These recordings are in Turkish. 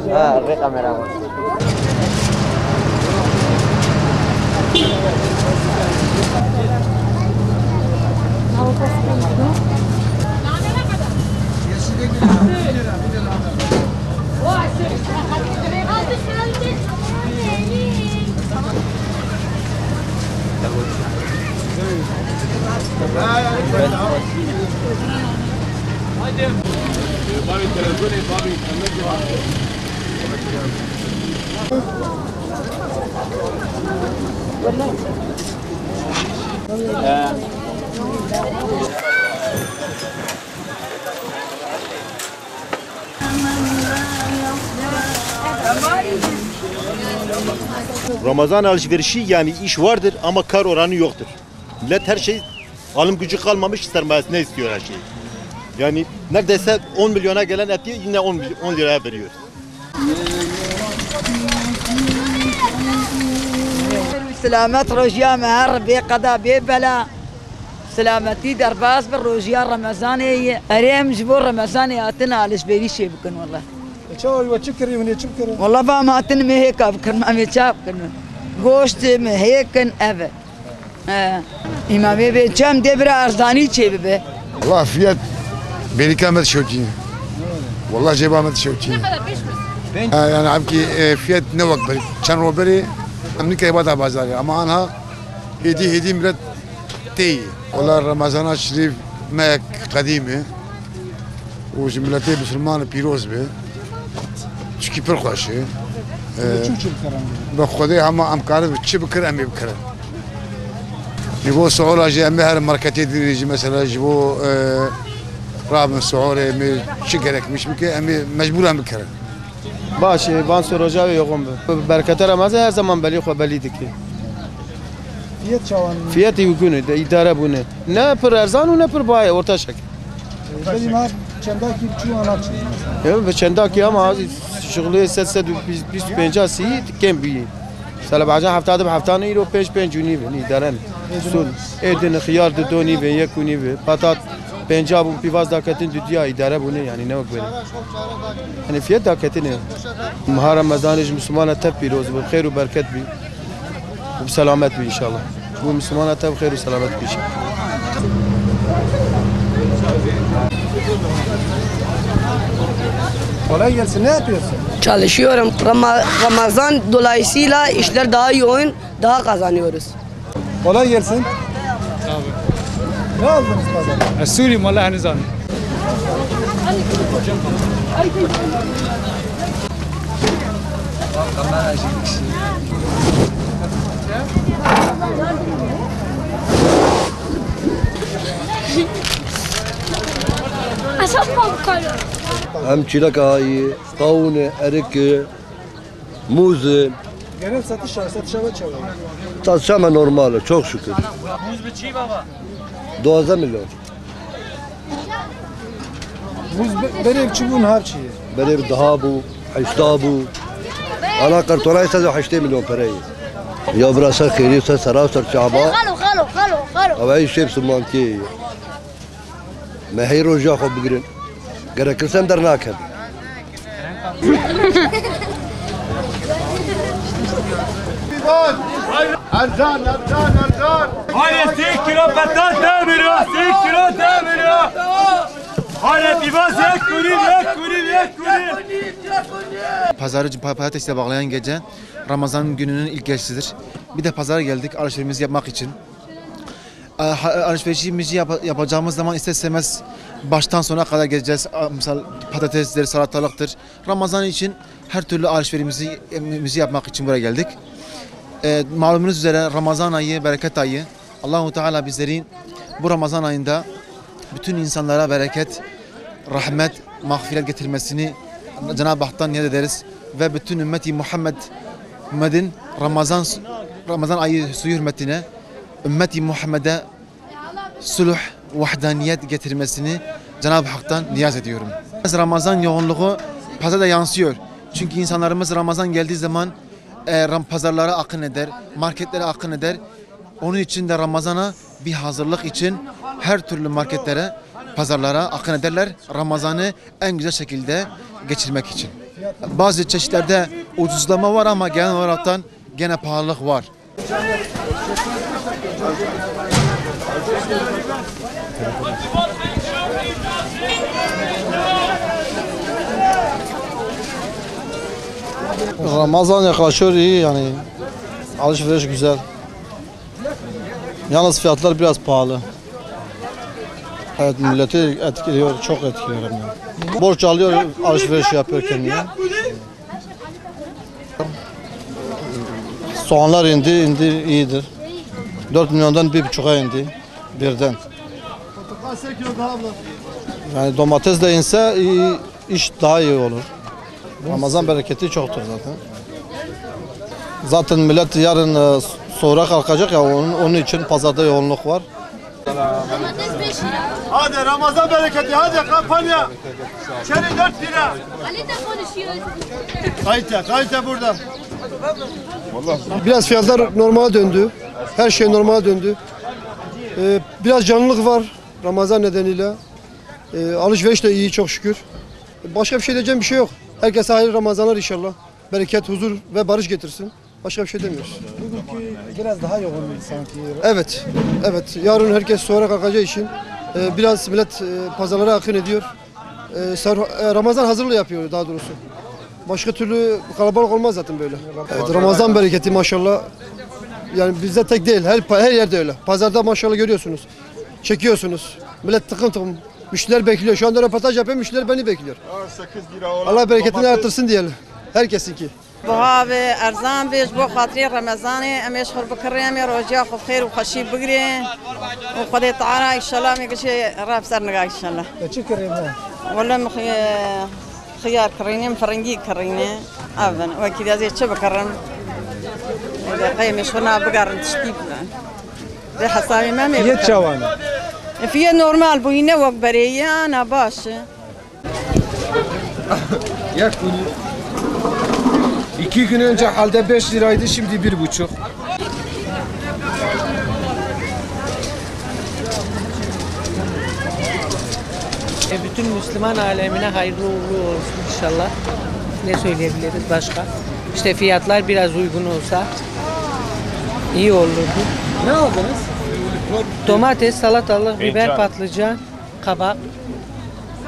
Ha, re kameraman. Ramazan alışverişi yani iş vardır ama kar oranı yoktur. Millet her şey alım gücü kalmamış sermayesine istiyor her şeyi. Yani neredeyse 10 milyona gelen eti yine 10 liraya veriyor. سلامت روزیا مهر بی قدا بی بلا سلامتی در باز بر روزیا رمضانی اریم جبور رمضانی آتنا علش بیری شی بکن والله چاوی و چی کری ونی چی کری والله با ما آتن مهیک بکن ما میچاب کن گوشت مهیکن اب امامی به چم دبر ارزانی چی به والله fiyat beni kamet şoki. Vallahi cebamet şoki. Yani abki fiyat ne vakit beri? Çan roberi amni kaybada bazarı ama anha hedi millet tey. Vallahi Ramazan şerif mek kadimi. O milleti Müslüman piroz be. Çünkü per khoşe. به خدای همه امکانات چی بکرم میبکرم. جبو سعور اجی امی هر مرکتی دیریجی مثلا جبو رابن سعوره می چی gerek میش میگه امی مجبورم بکرم. باشه بان سروجا یقوم به برکت رمضان her zaman beli خو beli diki. fiyat çavan Fiyatı yükünü de idare bunu. Ne per erzan ne per bay orta şekil. benim her çendaki çoğu anaçı Ya be çendaki ama şغلی 325 سی کم بی. سال بعد هفتاد به هفتانه ایرو پنج جونی به نیدارن. سول ایدن خیار دونی به یک کنی به پاتات پنجاب و پیواز داکتین دنیا اداره بونه یعنی نه وقت یعنی فیت داکتینه. مهار رمضانش مسلمان تب پیروز و خیر و برکت بی و سلامت بی انشالله. و مسلمان تب خیر و سلامت بی. kolay gelsin ne yapıyorsun Çalışıyorum. Ramazan dolayısıyla işler daha yoğun, daha kazanıyoruz. kolay gelsin ne aldınız pazarda السوري والله هنزان هم çilek ağayı, kavunu, eriki, muzu. genel satışa ne çavan Satışama normal, çok şükür. Muz biçi baba. 12 milyon. muz benim çubuğun harçıyı Benim daha bu, 8 bu. Ana kartonayı sadece 8 milyon parayı. Ya burası khiri, sarı çaba. Ama hiç şey Müslümanki. Mehir roja خو بگیرن. gerekirse der naken. Erzan. Hayır 8 kilo patat demiriyor. 8 kilo demiriyor. Hayır pivaz ek kuri. Pazarı patatesle bağlayan gece Ramazan gününün ilk gecesidir. Bir de pazara geldik alışverişimizi yapmak için. Alışverişimizi yapacağımız zaman ister istemez baştan sona kadar gezeceğiz. Mesela patatesdir, salatalıktır. Ramazan için her türlü alışverişimizi yapmak için buraya geldik. Malumunuz üzere Ramazan ayı, bereket ayı. Allahu Teala bizleri bu Ramazan ayında bütün insanlara bereket, rahmet, mağfiret getirmesini Cenab-ı Hak'tan niyet ederiz. Ve bütün ümmeti Muhammed'in Ramazan ayı suyu hürmetine ümmeti Muhammed'e sulh, vahdaniyet getirmesini Cenab-ı Hak'tan niyaz ediyorum. Ramazan yoğunluğu pazara yansıyor. Çünkü insanlarımız Ramazan geldiği zaman pazarlara akın eder, marketlere akın eder. Onun için de Ramazan'a bir hazırlık için her türlü marketlere, pazarlara akın ederler. Ramazan'ı en güzel şekilde geçirmek için. Bazı çeşitlerde ucuzlama var ama genel olaraktan gene pahalılık var. Ramazan yaklaşıyor, iyi yani alışveriş güzel. Yalnız fiyatlar biraz pahalı. Evet, milleti etkiliyor, çok etkiliyor. Yani. Borç alıyor, alışveriş yapıyor kendine. Soğanlar indi iyidir. 4 milyondan 1,5'a indi birden. Yani domates de inse iş daha iyi olur. Ramazan bereketi çoktur zaten. Zaten millet yarın sonra kalkacak ya onun için pazarda yoğunluk var. Hadi Ramazan bereketi, hadi kampanya. Çeri 4 lira. Ali de konuşuyor. Kalite burada. Biraz fiyatlar normale döndü. Her şey normale döndü. Biraz canlılık var Ramazan nedeniyle. Alışveriş de iyi çok şükür. Başka bir şey diyeceğim bir şey yok. Herkese hayırlı Ramazanlar inşallah. Bereket, huzur ve barış getirsin. Başka bir şey demiyoruz. Bugünkü biraz daha yoğun sanki. Evet, evet. Yarın herkes sonra kalkacağı için biraz millet pazarlara akın ediyor. Ramazan hazırlığı yapıyor daha doğrusu. Başka türlü kalabalık olmaz zaten böyle. Evet, Ramazan bereketi maşallah. Yani bizde tek değil, her yerde öyle. Pazarda maşallah görüyorsunuz. Çekiyorsunuz. Millet tıkım tıkım. Müşteriler bekliyor. Şu anda röportaj yapıyor, müşteriler beni bekliyor. Allah bereketini artırsın diyelim. Herkesinki. بهاوي ارزان بيش بو خاطري رمضاني امش خرب بكريمي روجا خو خير وخشي بقري وخدي تعالى ان شاء الله ميك شي راب سرنا ان شاء الله Çi kireme? ولا خيار كريني فرنجي كريني ابن وكذا زي تشب كرم اذا قيم شنا بقرن تشتيب ده حسابي ما مي Yet çavanı. في نورمال بو ينه وك بريه انا باش Yak bunu. 2 gün önce halde 5 liraydı, şimdi 1,5. Bütün Müslüman alemine hayırlı uğurlu olsun inşallah. Ne söyleyebiliriz başka? İşte fiyatlar biraz uygun olsa iyi olurdu. Ne aldınız? Domates, salatalık, biber, patlıcan, kabak,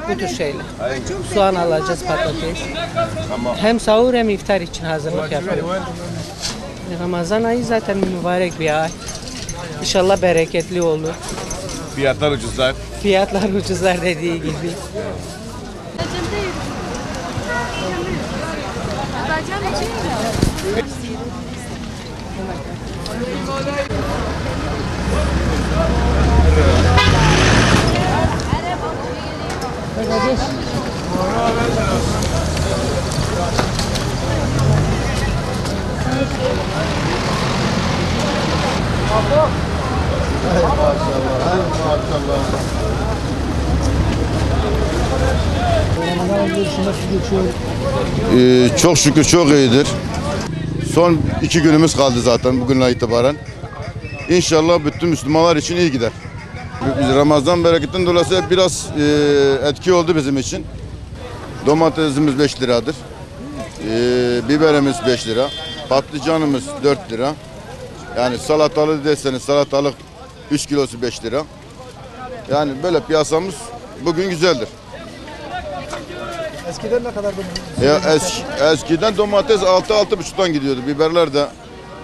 bu tür şeyler. Soğan alacağız, patates. Hem sahur hem iftar için hazırlık yapıyoruz. Ramazan ayı zaten mübarek bir ay. İnşallah bereketli olur. Fiyatlar ucuzlar. Fiyatlar ucuzlar dediği gibi. Çok şükür çok iyidir. Son 2 günümüz kaldı zaten bugünden itibaren. İnşallah bütün Müslümanlar için iyi gider. Biz Ramazan bereketinden dolayı biraz etki oldu bizim için. Domatesimiz 5 liradır. Biberimiz 5 lira. Patlıcanımız 4 lira. Yani salatalık deseniz salatalık 3 kilosu 5 lira. Yani böyle piyasamız bugün güzeldir. Eskiden ne kadar Eskiden domates 6-6,5'tan gidiyordu. Biberler de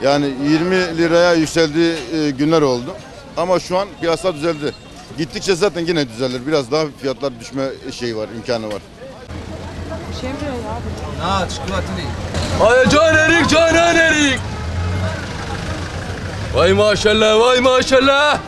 yani 20 liraya yükseldiği günler oldu. Ama şu an piyasa düzeldi. Gittikçe zaten yine düzelir. Biraz daha fiyatlar düşme şeyi var, imkanı var. Ay Canerik, Canerik. Vay maşallah, vay maşallah.